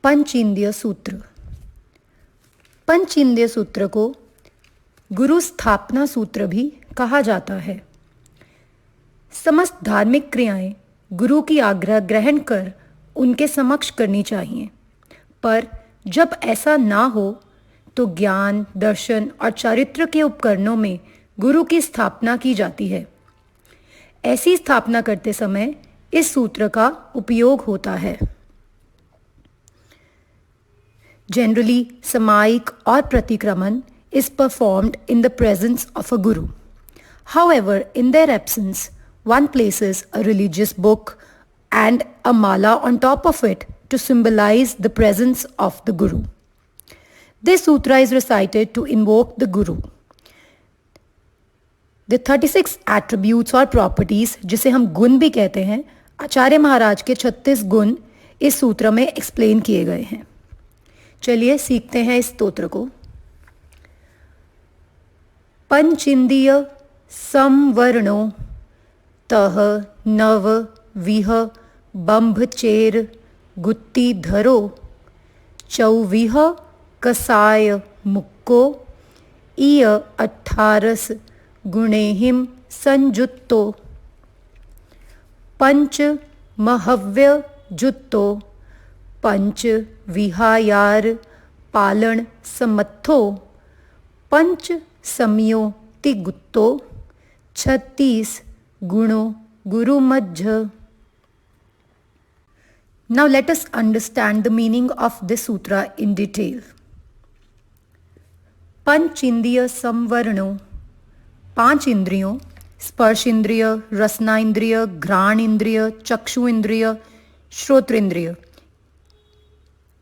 पंचेंद्रिय सूत्र। पंचेंद्रिय सूत्र को गुरु स्थापना सूत्र भी कहा जाता है। समस्त धार्मिक क्रियाएं गुरु की आज्ञा ग्रहण कर उनके समक्ष करनी चाहिए, पर जब ऐसा ना हो तो ज्ञान, दर्शन और चारित्र के उपकरणों में गुरु की स्थापना की जाती है। ऐसी स्थापना करते समय इस सूत्र का उपयोग होता है। Generally, समायिक और प्रतिक्रमण is performed in the presence of a guru. However, in their absence, one places a religious book and a mala on top of it to symbolize the presence of the guru. This sutra is recited to invoke the guru. The 36 attributes or properties, जिसे हम गुण भी कहते हैं, आचार्य महाराज के 36 गुण इस सूत्र में एक्सप्लेन किए गए हैं। चलिए सीखते हैं इस स्तोत्र को। पंचेंद्रिय संवरणो तह नव विह बंभचेर गुत्तिधरो चौविह कसाय मुक्को इय 18 गुणेहिम संजुत्तो पंच महव्य जुत्तो पंच विहायार पालन समत्थो पंच समयो तिगुत्तो 36 गुणो गुरुमज्झ। Now let us understand the meaning of this sutra in detail. पंचेंद्रिय संवरणो, 5 इंद्रियों स्पर्श इंद्रिय, रसना इंद्रिय, घ्राण इंद्रिय, चक्षु इंद्रिय, श्रोत्र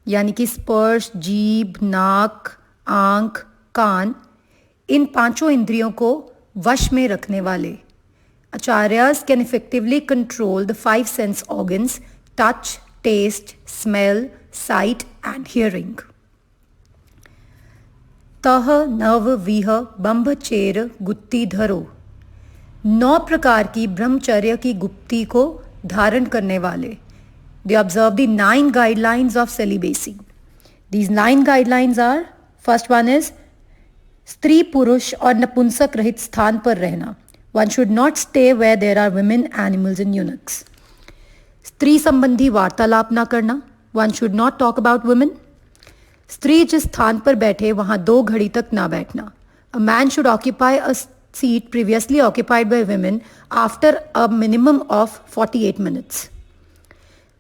यानी कि स्पर्श, जीभ, नाक, आंख, कान, इन 5 इंद्रियों को वश में रखने वाले आचार्यस can effectively control the 5 sense organs touch, taste, smell, sight and hearing. तह नव विह बंभचेर गुत्तिधरो, 9 प्रकार की ब्रह्मचर्य की गुप्ती को धारण करने वाले। They observe the 9 guidelines of celibacy. These 9 guidelines are, first one is स्त्री पुरुष और नपुंसक रहित स्थान पर रहना। One should not stay where there are women, animals and eunuchs. स्त्री संबंधी वार्तालाप ना करना। One should not talk about women. स्त्री जिस स्थान पर बैठे वहां 2 घड़ी तक ना बैठना। A man should occupy a seat previously occupied by women after a minimum of 48 minutes.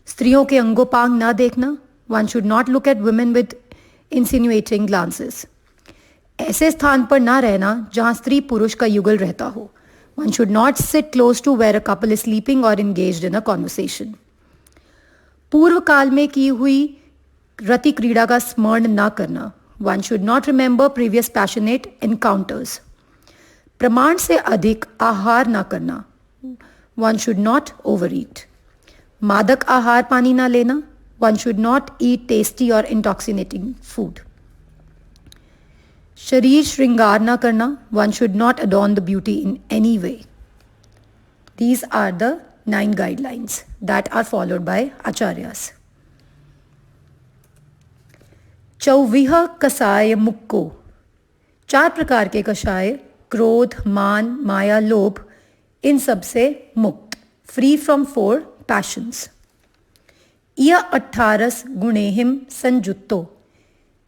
स्त्रियों के अंगोपांग ना देखना। One should not look at women with insinuating glances. ऐसे स्थान पर ना रहना जहां स्त्री पुरुष का युगल रहता हो। One should not sit close to where a couple is sleeping or engaged in a conversation. पूर्व काल में की हुई रति क्रीड़ा का स्मरण ना करना। One should not remember previous passionate encounters. प्रमाण से अधिक आहार ना करना। One should not overeat. मादक आहार पानी ना लेना। One should not eat tasty or intoxicating food. शरीर श्रृंगार ना करना। One should not adorn the beauty in any way. These are the 9 guidelines that are followed by acharyas. चौविह कसाय मुक्को, 4 प्रकार के कषाय क्रोध, मान, माया, लोभ, इन सब से मुक्त, फ्री फ्रॉम 4 पैशंस। यह 18 गुणेहिम संजुत्तो,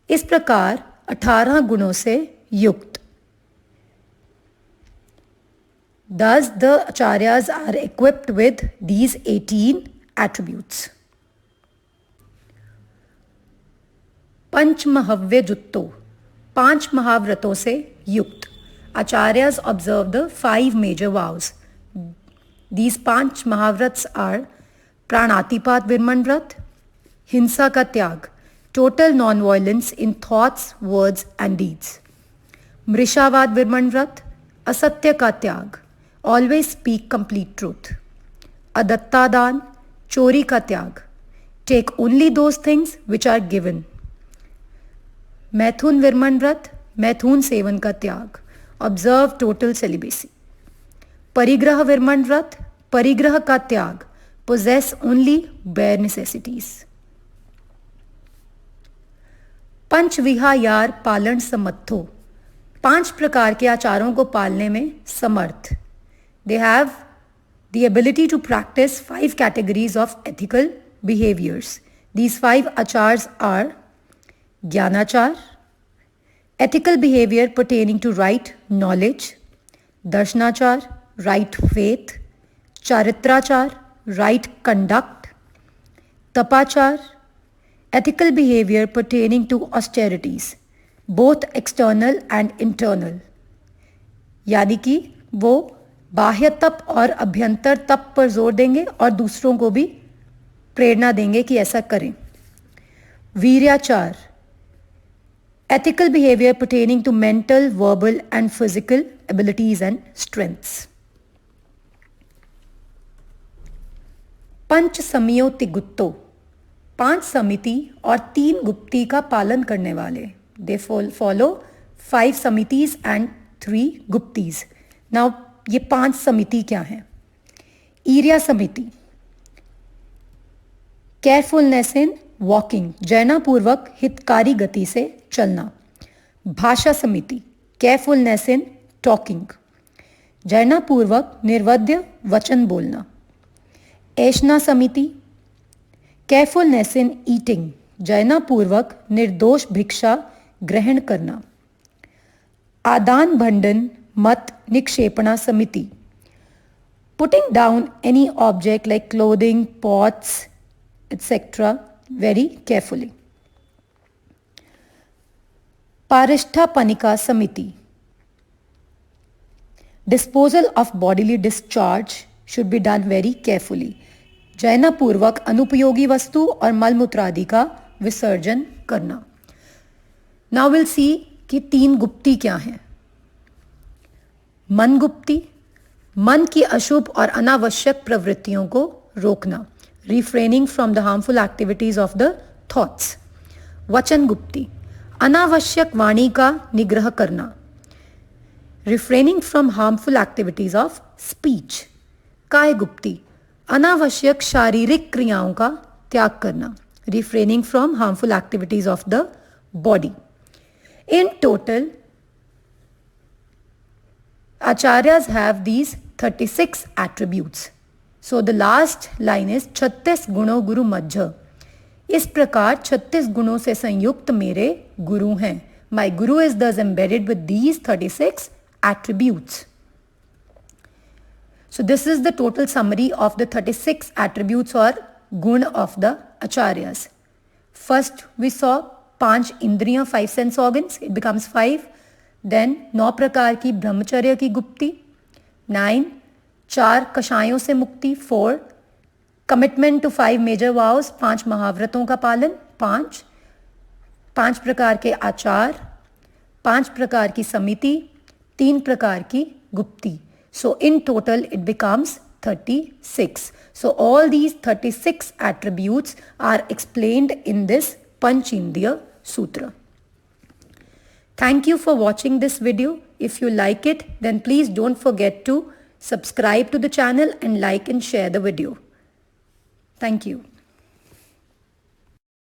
इस प्रकार 18 गुणों से युक्त। Thus the acharyas are equipped with these 18 attributes. पंचमहव्य जुत्तो, 5 महाव्रतों से युक्त। Acharyas observe the 5 major vows. These 5 महाव्रत्स are प्राणातिपात विरमण व्रत, हिंसा का त्याग, total non violence in thoughts, words and deeds, मृषावाद विरमण व्रत, असत्य का त्याग, ऑलवेज स्पीक कंप्लीट ट्रूथ, अदत्तादान, चोरी का त्याग, take only those things which are given, मैथुन विरमण व्रत, मैथुन सेवन का त्याग, ऑब्जर्व टोटल सेलिबेसी, परिग्रह विरमण व्रत, परिग्रह का त्याग, possess only bare necessities. पंचविहार पालन समर्थो, 5 प्रकार के आचारों को पालने में समर्थ। They have the ability to practise 5 categories of ethical behaviours. These 5 आचार्स आर ज्ञानाचार, ethical behavior pertaining to right knowledge, darshanaachar, right faith, charitrachar, right conduct, tapachar, ethical behavior pertaining to austerities, both external and internal, यानी कि वो बाह्य तप और अभ्यंतर तप पर जोर देंगे और दूसरों को भी प्रेरणा देंगे कि ऐसा करें। वीर्याचार, ethical behavior pertaining to mental, verbal and physical abilities and strengths. पंच समियो तिगुत्तो, 5 समिति और 3 गुप्ती का पालन करने वाले। They follow 5 समितिस and 3 गुप्तीज। Now ये 5 समिति क्या हैं? ईर्या समिति, केयरफुलनेस इन वॉकिंग, जयनापूर्वक हितकारी गति से चलना। भाषा समिति, केयरफुलनेस इन टॉकिंग, जयनापूर्वक निर्वध्य वचन बोलना। ऐशना समिति, केयरफुलनेस इन ईटिंग, जयनापूर्वक निर्दोष भिक्षा ग्रहण करना। आदान भंडन मत निक्षेपणा समिति, putting down any object like clothing, pots etc. very carefully. Parishtapanika Samiti, disposal of bodily discharge should be done very carefully. Jayna पूर्वक अनुपयोगी वस्तु और मलमूत्रादि का विसर्जन करना। Now we'll see कि 3 गुप्ती क्या हैं। मन गुप्ती, मन की अशुभ और अनावश्यक प्रवृत्तियों को रोकना, refraining from the harmful activities of the thoughts. वचन गुप्ती, अनावश्यक वाणी का निग्रह करना, refraining from harmful activities of speech. काय गुप्ती, अनावश्यक शारीरिक क्रियाओं का त्याग करना, refraining from harmful activities of the body. In total, acharyas have these 36 attributes. So the last line is 36 गुणों गुरु मज्झ। इस प्रकार 36 गुणों से संयुक्त मेरे गुरु हैं। My guru is thus embedded with these 36 attributes. So this is the total summary of the 36 attributes or gun of the acharyas. First we saw 5 इंद्रियां, 5 sense organs, it becomes 5. Then 9 प्रकार की ब्रह्मचर्य की गुप्ती, 9 4 कषायों से मुक्ति, 4 कमिटमेंट टू 5 मेजर वाउस, 5 महाव्रतों का पालन, 5 प्रकार के आचार, 5 प्रकार की समिति, 3 प्रकार की गुप्ती. So in total it becomes 36. So all these 36 attributes are explained in this Panchendriya Sutra. Thank you for watching this video. If you like it, then please don't forget to subscribe to the channel and like and share the video. Thank you.